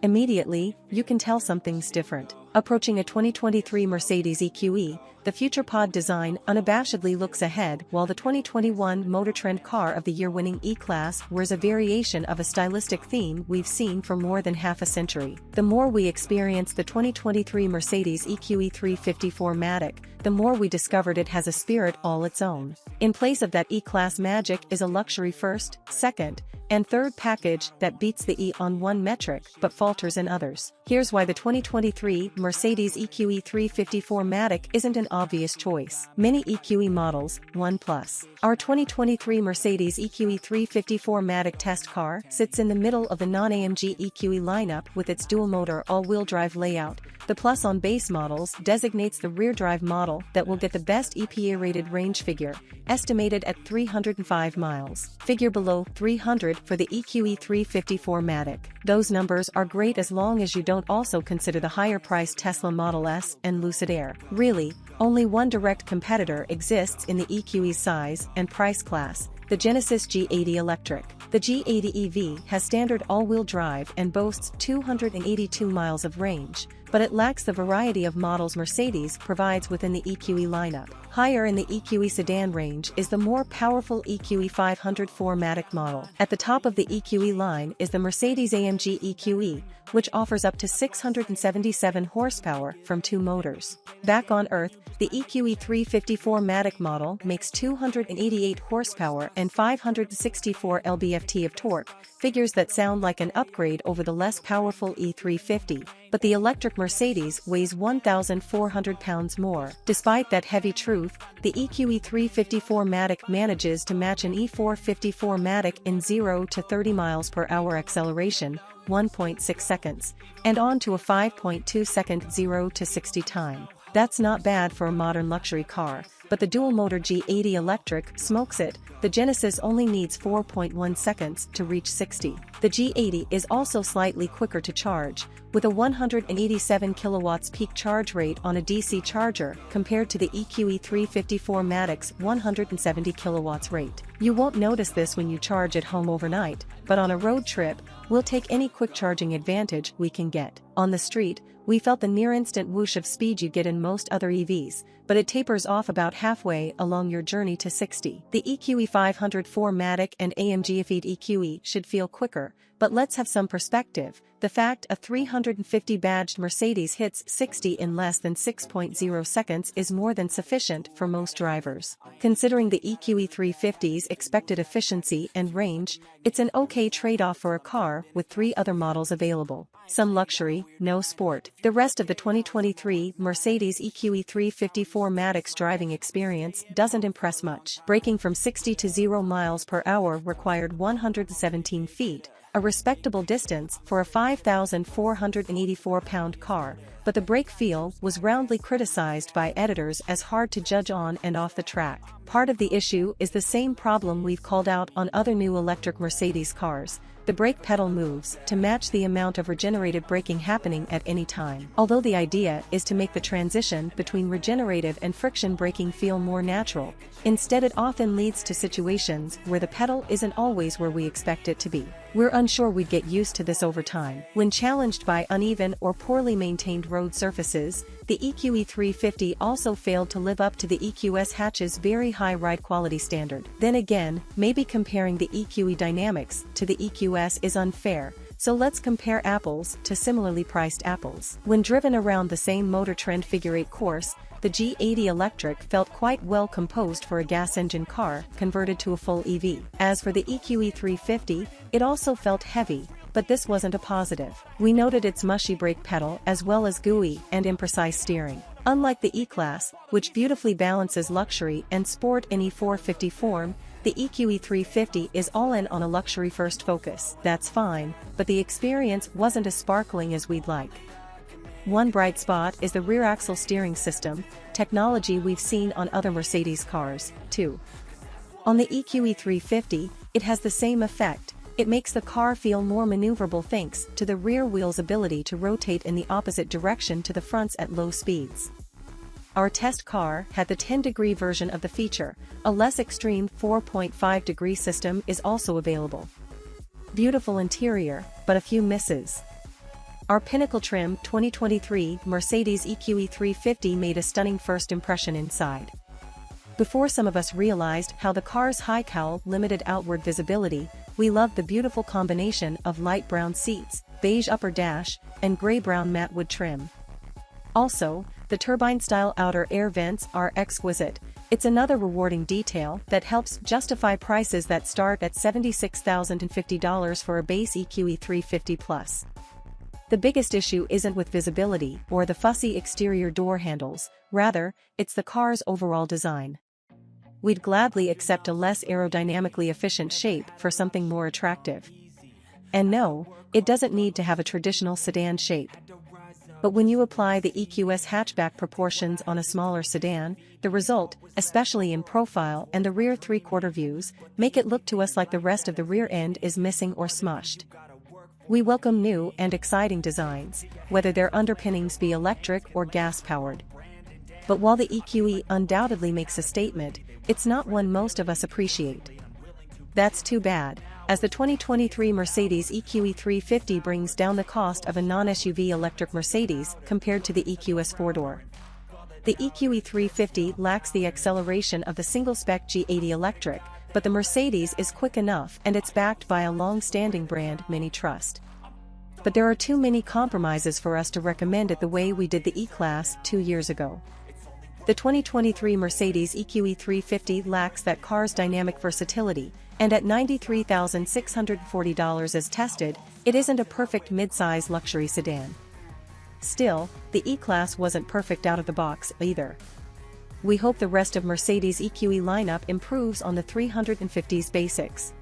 Immediately, you can tell something's different. Approaching a 2023 Mercedes EQE, the future pod design unabashedly looks ahead, while the 2021 MotorTrend Car of the Year winning E-Class wears a variation of a stylistic theme we've seen for more than half a century. The more we experience the 2023 Mercedes EQE350 4Matic, the more we discovered it has a spirit all its own. In place of that E-Class magic is a luxury first, second, and third package that beats the E on one metric but falters in others. Here's why the 2023 Mercedes EQE350 4Matic isn't an obvious choice. Many EQE models, 1+. Our 2023 Mercedes EQE350 4Matic test car sits in the middle of the non-AMG EQE lineup with its dual-motor all-wheel drive layout. The plus on base models designates the rear-drive model that will get the best EPA-rated range figure, estimated at 305 miles. Figure below 300 for the EQE350 4Matic. Those numbers are great as long as you don't also consider the higher-priced Tesla Model S and Lucid Air. Really, only one direct competitor exists in the EQE size and price class: the Genesis G80 Electric. The G80 EV has standard all-wheel drive and boasts 282 miles of range, but it lacks the variety of models Mercedes provides within the EQE lineup. Higher in the EQE sedan range is the more powerful EQE500 4Matic model. At the top of the EQE line is the Mercedes-AMG EQE, which offers up to 677 horsepower from two motors. Back on Earth, the EQE350 4Matic model makes 288 horsepower and 564 lb-ft of torque, figures that sound like an upgrade over the less powerful E350, but the electric Mercedes weighs 1,400 pounds more. Despite that heavy truth, the EQE350 4Matic manages to match an E450 4Matic in 0 to 30 miles per hour acceleration, 1.6 seconds, and on to a 5.2 second 0 to 60 time. That's not bad for a modern luxury car, but the dual-motor G80 Electric smokes it. The Genesis only needs 4.1 seconds to reach 60. The G80 is also slightly quicker to charge, with a 187 kilowatts peak charge rate on a DC charger compared to the EQE350 4Matic's 170 kilowatts rate. You won't notice this when you charge at home overnight, but on a road trip, we'll take any quick charging advantage we can get. On the street, we felt the near-instant whoosh of speed you get in most other EVs, but it tapers off about halfway along your journey to 60. The EQE500 4Matic and AMG EQE should feel quicker, but let's have some perspective. The fact a 350 badged Mercedes hits 60 in less than 6.0 seconds is more than sufficient for most drivers. Considering the EQE350's expected efficiency and range, it's an okay trade-off for a car with three other models available. Some luxury, no sport. The rest of the 2023 Mercedes EQE350 4Matic's driving experience doesn't impress much. Braking from 60 to 0 miles per hour required 117 feet, a respectable distance for a 5,484-pound car, but the brake feel was roundly criticized by editors as hard to judge on and off the track. Part of the issue is the same problem we've called out on other new electric Mercedes cars: the brake pedal moves to match the amount of regenerative braking happening at any time. Although the idea is to make the transition between regenerative and friction braking feel more natural, instead it often leads to situations where the pedal isn't always where we expect it to be. We're unsure we'd get used to this over time. When challenged by uneven or poorly maintained road surfaces, the EQE350 also failed to live up to the EQS hatch's very high ride quality standard. Then again, maybe comparing the EQE dynamics to the EQS is unfair, so let's compare apples to similarly priced apples. When driven around the same MotorTrend Figure 8 course, the G80 Electric felt quite well composed for a gas engine car converted to a full EV. As for the EQE350, it also felt heavy, but this wasn't a positive. We noted its mushy brake pedal as well as gooey and imprecise steering. Unlike the E-Class, which beautifully balances luxury and sport in E450 form, the EQE350 is all in on a luxury-first focus. That's fine, but the experience wasn't as sparkling as we'd like. One bright spot is the rear-axle steering system, technology we've seen on other Mercedes cars, too. On the EQE350, it has the same effect. It makes the car feel more maneuverable thanks to the rear wheel's ability to rotate in the opposite direction to the fronts at low speeds. Our test car had the 10-degree version of the feature. A less extreme 4.5-degree system is also available. Beautiful interior, but a few misses. Our pinnacle trim 2023 Mercedes EQE350 made a stunning first impression inside. Before some of us realized how the car's high cowl limited outward visibility, we loved the beautiful combination of light brown seats, beige upper dash, and gray-brown matte wood trim. Also, the turbine-style outer air vents are exquisite. It's another rewarding detail that helps justify prices that start at $76,050 for a base EQE350 Plus. The biggest issue isn't with visibility or the fussy exterior door handles, rather, it's the car's overall design. We'd gladly accept a less aerodynamically efficient shape for something more attractive. And no, it doesn't need to have a traditional sedan shape. But when you apply the EQS hatchback proportions on a smaller sedan, the result, especially in profile and the rear three-quarter views, make it look to us like the rest of the rear end is missing or smushed. We welcome new and exciting designs, whether their underpinnings be electric or gas-powered. But while the EQE undoubtedly makes a statement, it's not one most of us appreciate. That's too bad, as the 2023 Mercedes EQE350 brings down the cost of a non-SUV electric Mercedes compared to the EQS 4-door. The EQE350 lacks the acceleration of the single-spec G80 electric, but the Mercedes is quick enough and it's backed by a long-standing brand many trust. But there are too many compromises for us to recommend it the way we did the E-Class 2 years ago. The 2023 Mercedes EQE350 lacks that car's dynamic versatility, and at $93,640 as tested, it isn't a perfect mid-size luxury sedan. Still, the E-Class wasn't perfect out of the box either. We hope the rest of Mercedes EQE lineup improves on the 350's basics.